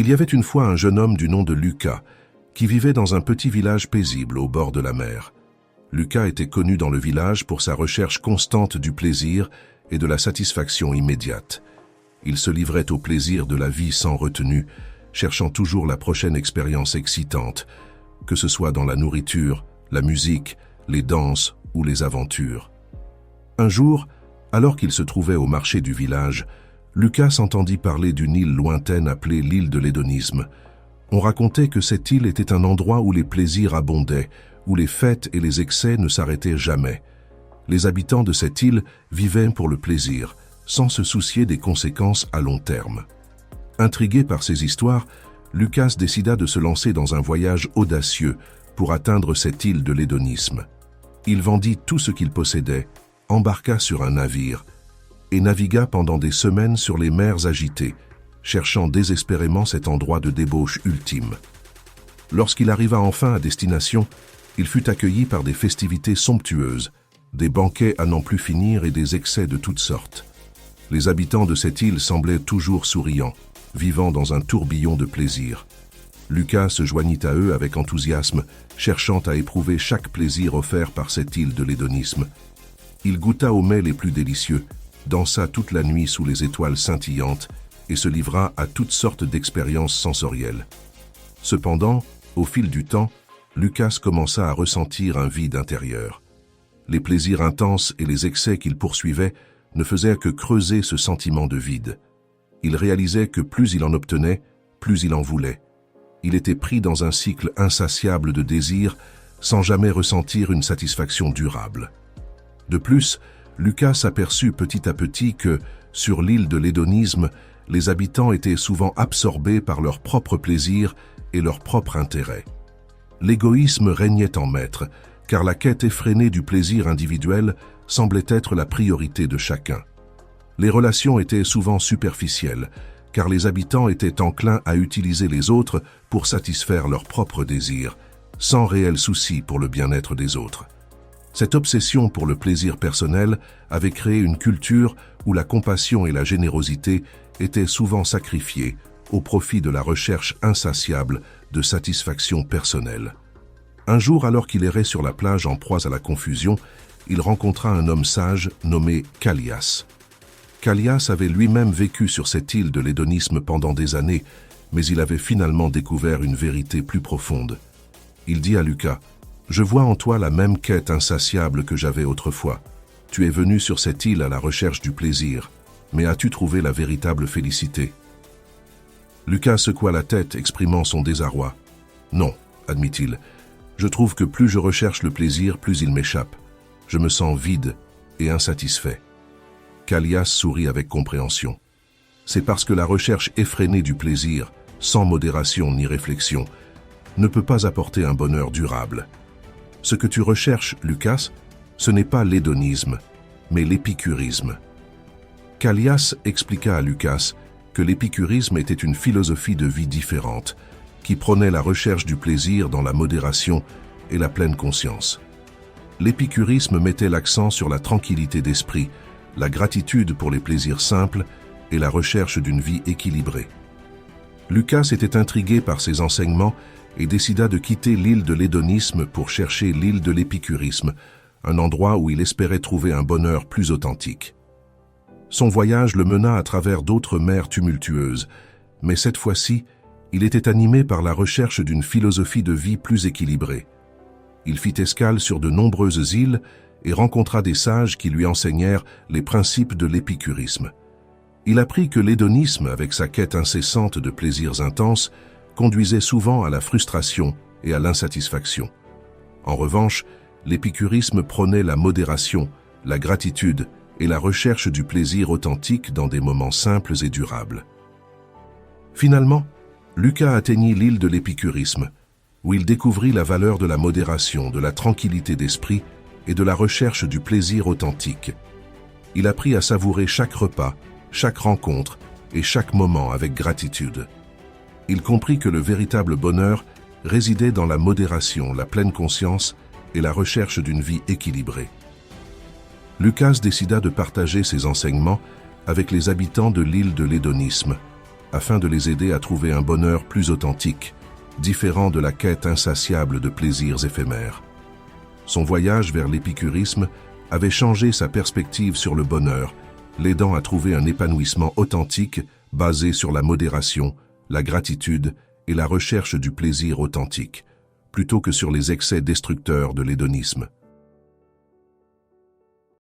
Il y avait une fois un jeune homme du nom de Lucas, qui vivait dans un petit village paisible au bord de la mer. Lucas était connu dans le village pour sa recherche constante du plaisir et de la satisfaction immédiate. Il se livrait au plaisir de la vie sans retenue, cherchant toujours la prochaine expérience excitante, que ce soit dans la nourriture, la musique, les danses ou les aventures. Un jour, alors qu'il se trouvait au marché du village, Lucas entendit parler d'une île lointaine appelée l'île de l'hédonisme. On racontait que cette île était un endroit où les plaisirs abondaient, où les fêtes et les excès ne s'arrêtaient jamais. Les habitants de cette île vivaient pour le plaisir, sans se soucier des conséquences à long terme. Intrigué par ces histoires, Lucas décida de se lancer dans un voyage audacieux pour atteindre cette île de l'hédonisme. Il vendit tout ce qu'il possédait, embarqua sur un navire et navigua pendant des semaines sur les mers agitées, cherchant désespérément cet endroit de débauche ultime. Lorsqu'il arriva enfin à destination, il fut accueilli par des festivités somptueuses, des banquets à n'en plus finir et des excès de toutes sortes. Les habitants de cette île semblaient toujours souriants, vivant dans un tourbillon de plaisir. Lucas se joignit à eux avec enthousiasme, cherchant à éprouver chaque plaisir offert par cette île de l'hédonisme. Il goûta aux mets les plus délicieux, dansa toute la nuit sous les étoiles scintillantes et se livra à toutes sortes d'expériences sensorielles. Cependant, au fil du temps, Lucas commença à ressentir un vide intérieur. Les plaisirs intenses et les excès qu'il poursuivait ne faisaient que creuser ce sentiment de vide. Il réalisait que plus il en obtenait, plus il en voulait. Il était pris dans un cycle insatiable de désirs sans jamais ressentir une satisfaction durable. De plus, Lucas aperçut petit à petit que, sur l'île de l'hédonisme, les habitants étaient souvent absorbés par leur propre plaisir et leur propre intérêt. L'égoïsme régnait en maître, car la quête effrénée du plaisir individuel semblait être la priorité de chacun. Les relations étaient souvent superficielles, car les habitants étaient enclins à utiliser les autres pour satisfaire leurs propres désirs, sans réel souci pour le bien-être des autres. Cette obsession pour le plaisir personnel avait créé une culture où la compassion et la générosité étaient souvent sacrifiées au profit de la recherche insatiable de satisfaction personnelle. Un jour, alors qu'il errait sur la plage en proie à la confusion, il rencontra un homme sage nommé Callias. Callias avait lui-même vécu sur cette île de l'hédonisme pendant des années, mais il avait finalement découvert une vérité plus profonde. Il dit à Lucas: « Je vois en toi la même quête insatiable que j'avais autrefois. Tu es venu sur cette île à la recherche du plaisir, mais as-tu trouvé la véritable félicité ?» Lucas secoua la tête, exprimant son désarroi. « Non, admit-il, je trouve que plus je recherche le plaisir, plus il m'échappe. Je me sens vide et insatisfait. » Callias sourit avec compréhension. C'est parce que la recherche effrénée du plaisir, sans modération ni réflexion, ne peut pas apporter un bonheur durable. Ce que tu recherches, Lucas, ce n'est pas l'hédonisme, mais l'épicurisme. Callias expliqua à Lucas que l'épicurisme était une philosophie de vie différente, qui prônait la recherche du plaisir dans la modération et la pleine conscience. L'épicurisme mettait l'accent sur la tranquillité d'esprit, la gratitude pour les plaisirs simples et la recherche d'une vie équilibrée. Lucas était intrigué par ces enseignements et décida de quitter l'île de l'hédonisme pour chercher l'île de l'épicurisme, un endroit où il espérait trouver un bonheur plus authentique. Son voyage le mena à travers d'autres mers tumultueuses, mais cette fois-ci, il était animé par la recherche d'une philosophie de vie plus équilibrée. Il fit escale sur de nombreuses îles et rencontra des sages qui lui enseignèrent les principes de l'épicurisme. Il apprit que l'hédonisme, avec sa quête incessante de plaisirs intenses, conduisait souvent à la frustration et à l'insatisfaction. En revanche, l'épicurisme prônait la modération, la gratitude et la recherche du plaisir authentique dans des moments simples et durables. Finalement, Lucas atteignit l'île de l'épicurisme, où il découvrit la valeur de la modération, de la tranquillité d'esprit et de la recherche du plaisir authentique. Il apprit à savourer chaque repas, chaque rencontre et chaque moment avec gratitude. Il comprit que le véritable bonheur résidait dans la modération, la pleine conscience et la recherche d'une vie équilibrée. Lucas décida de partager ses enseignements avec les habitants de l'île de l'hédonisme, afin de les aider à trouver un bonheur plus authentique, différent de la quête insatiable de plaisirs éphémères. Son voyage vers l'épicurisme avait changé sa perspective sur le bonheur, l'aidant à trouver un épanouissement authentique basé sur la modération, la gratitude et la recherche du plaisir authentique, plutôt que sur les excès destructeurs de l'hédonisme.